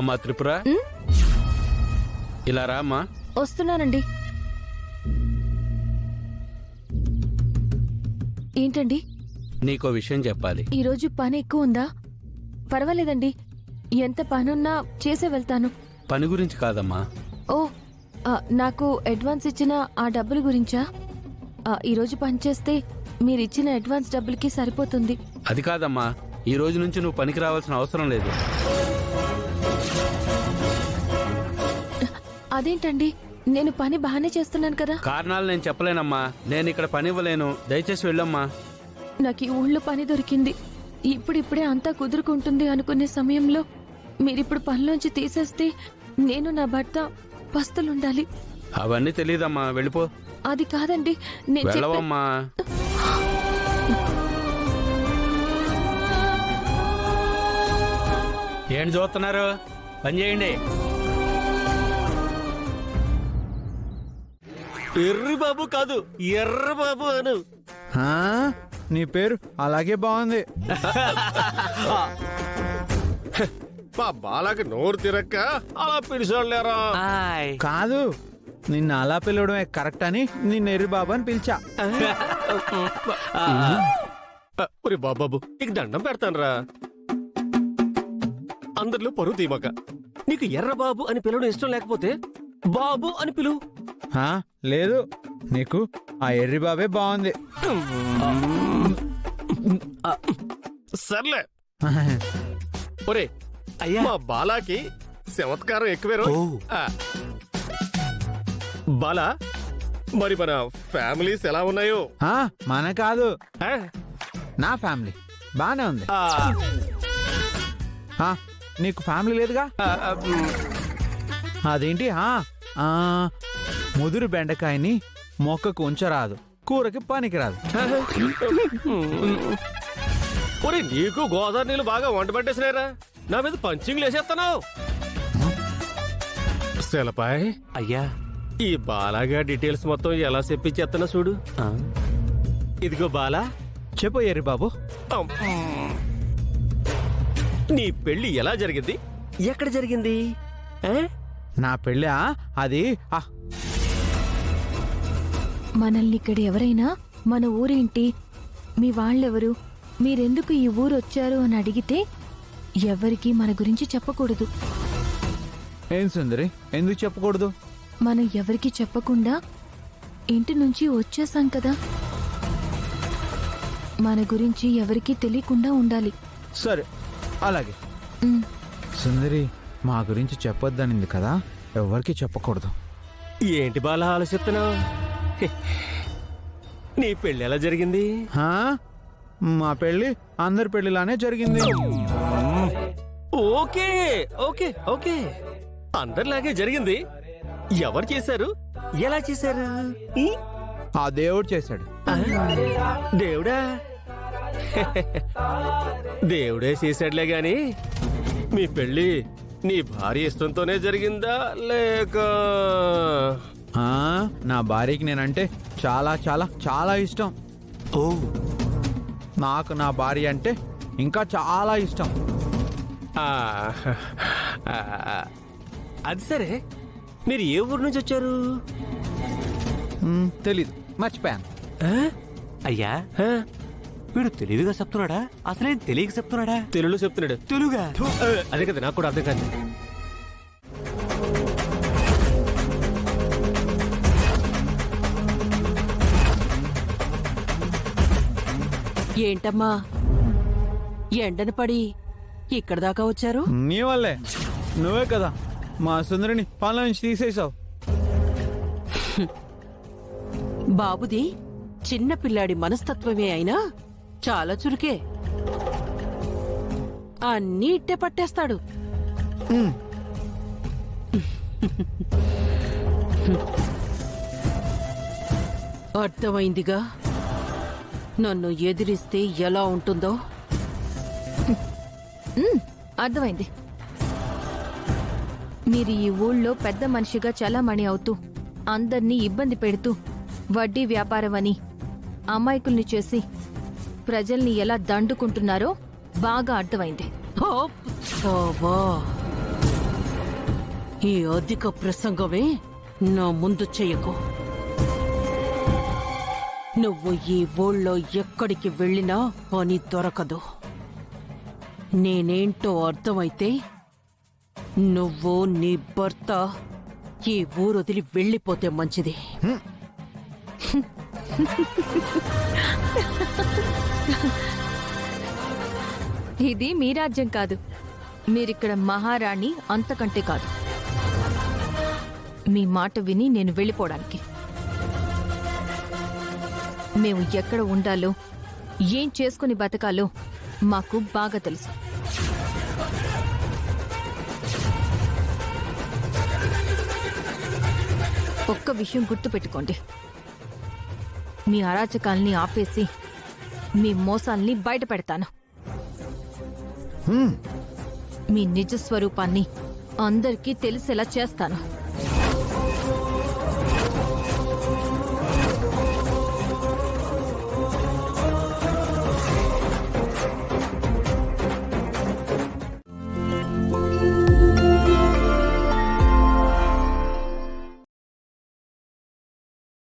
అమ్మా త్రిపుర, ఇలా రా అమ్మా. వస్తున్నానండి. ఏంటండి? నీకో విషయం చెప్పాలి. ఈరోజు పని ఎక్కువ ఉందా? పర్వాలేదండి, ఎంత పనున్నా చేసే వెళ్తాను. పని గురించి కాదమ్మా. ఓ, నాకు అడ్వాన్స్ ఇచ్చిన ఆ డబ్బుల గురించా? ఈరోజు పని చేస్తే మీరిచ్చిన అడ్వాన్స్ డబ్బులకి సరిపోతుంది. అది కాదమ్మా, ఈ రోజు నుంచి నువ్వు పనికి రావాల్సిన అవసరం లేదు. అదేంటండి, నేను పని బాగానే చేస్తున్నాను కదా. కారణాలు నేను చెప్పలేనమ్మా. నేను ఇక్కడ పని ఇవ్వలేను, దయచేసి వెళ్ళమ్మా. నాకు ఈ ఊళ్ళో పని దొరికింది. ఇప్పుడిప్పుడే అంతా కుదురుకుంటుంది అనుకునే సమయంలో మీరిప్పుడు పనిలోంచి తీసేస్తే నేను నా భర్త పస్తులుండాలి. అవన్నీ తెలీదమ్మా, వెళ్ళిపో. అది కాదండి, నేను వెళ్ళవమ్మా. ఏంటి చూస్తున్నారు? పని చేయండి. ఎర్రి బాబు కాదు, ఎర్ర బాబు అను. నీ పేరు అలాగే బాగుంది. మా బాలకి నోరు తిరక్క అలా పిలిచోళ్ళారా? కాదు, నిన్ను అలా పిలవడమే కరెక్ట్ అని నిన్ను ఎర్రి బాబు అని పిలిచా. ఒరే బాబాబు, నీకు దండం పెడతానురా. అందరిలో పరువు తీమక. నీకు ఎర్ర బాబు అని పిలవడం ఇష్టం లేకపోతే బాబు అని పిలువు. లేదు, నీకు ఆ ఎర్రి బాబే బాగుంది. సర్లే. ఒరే అయ్యా, మా బాలాకి చమత్కారం ఎక్కువేరో. బాలా, మరి మన ఫ్యామిలీస్ ఎలా ఉన్నాయో? మన కాదు, నా ఫ్యామిలీ బానే ఉంది. నీకు ఫ్యామిలీ లేదుగా? అదేంటి? ముదురు బెండకాయని మొక్కకు ఉంచరాదు, కూరకి పనికిరాదు. ఒరే, నీకు గోదావరి నీళ్ళు బాగా వంట పట్టేసినారా? నా మీద పంచింగ్ లేసేస్తున్నావు. సెలపాయ్ అయ్యా, ఈ బాలాగా డీటెయిల్స్ మొత్తం ఎలా చెప్పించేస్తున్నా చూడు. ఇదిగో బాలా, చెప్పు ఎర్రి బాబు. నీ పెళ్లి ఎలా జరిగింది? ఎక్కడ జరిగింది? నా పెళ్ళి అది మనల్ని ఇక్కడ ఎవరైనా మన ఊరేంటి, మీ వాళ్ళెవరు, మీరెందుకు ఈ ఊరు వచ్చారు అని అడిగితే ఎవరికి మన గురించి చెప్పకూడదు. ఏం సుందరి, ఎందుకు చెప్పకూడదు? మనం ఎవరికి చెప్పకుండా ఇంటి నుంచి వచ్చేసాం కదా, మన గురించి ఎవరికీ తెలియకుండా ఉండాలి. సరే, అలాగే. సుందరి మా గురించి చెప్పొద్దనింది కదా, ఎవరికి చెప్పకూడదు. ఏంటి బాలా ఆలోచిస్తున్నావు? నీ పెళ్లి ఎలా జరిగింది? మా పెళ్లి అందరి పెళ్లిలానే జరిగింది. ఓకే ఓకే ఓకే, అందరిలాగే జరిగింది. ఎవరు చేశారు? ఎలా చేశారు? ఆ దేవుడు చేశాడు. దేవుడా? దేవుడే చేశాడులే గాని మీ పెళ్లి నీ భార్య ఇష్టంతోనే జరిగిందా లేక? నా భార్యకి నేనంటే చాలా చాలా చాలా ఇష్టం. నాకు నా భార్య అంటే ఇంకా చాలా ఇష్టం. అది సరే, మీరు ఏ ఊరు నుంచి వచ్చారు? తెలీదు, మర్చిపోయాను. అయ్యా, వీడు తెలివిగా చెప్తున్నాడా, అసలేం తెలియక చెప్తున్నాడా? తెలుగులో చెప్తున్నాడు. తెలుగా? అదే కదా, నాకు కూడా అర్థం కాదు. ఏంటమ్మా, ఎండను పడి ఇక్కడ దాకా వచ్చారు? నీ వల్లే, నువ్వే కదా మా సుందరిని పనుల నుంచి తీసేసావు. బాబుది చిన్న పిల్లాడి మనస్తత్వమే అయినా చాలా చురుకే. అన్నీ ఇట్టే పట్టేస్తాడు. అర్థమైందిగా నన్ను ఎదిరిస్తే ఎలా ఉంటుందో. అర్థమైంది. మీరు ఈ ఊళ్ళో పెద్ద మనిషిగా చలామణి అవుతూ అందర్నీ ఇబ్బంది పెడుతూ వడ్డీ వ్యాపారమని అమాయకుల్ని చేసి ప్రజల్ని ఎలా దండుకుంటున్నారో బాగా అర్థమైంది. ఈ అధిక ప్రసంగమే నా ముందు చెయ్యకు. నువ్వు ఈ ఊళ్ళో ఎక్కడికి వెళ్ళినా పని దొరకదు. నేనేంటో అర్థమైతే నువ్వు నీ భర్త ఈ ఊరొదిలి వెళ్ళిపోతే మంచిది. ఇది మీ రాజ్యం కాదు. మీరిక్కడ మహారాణి, అంతకంటే కాదు. మీ మాట విని నేను వెళ్ళిపోవడానికి. మేము ఎక్కడ ఉండాలో, ఏం చేసుకుని బతకాలో మాకు బాగా తెలుసు. ఒక్క విషయం గుర్తుపెట్టుకోండి. మీ అరాచకాల్ని ఆపేసి మీ మోసాల్ని బయట పెడతాను. మీ నిజ స్వరూపాన్ని అందరికీ తెలిసేలా చేస్తాను.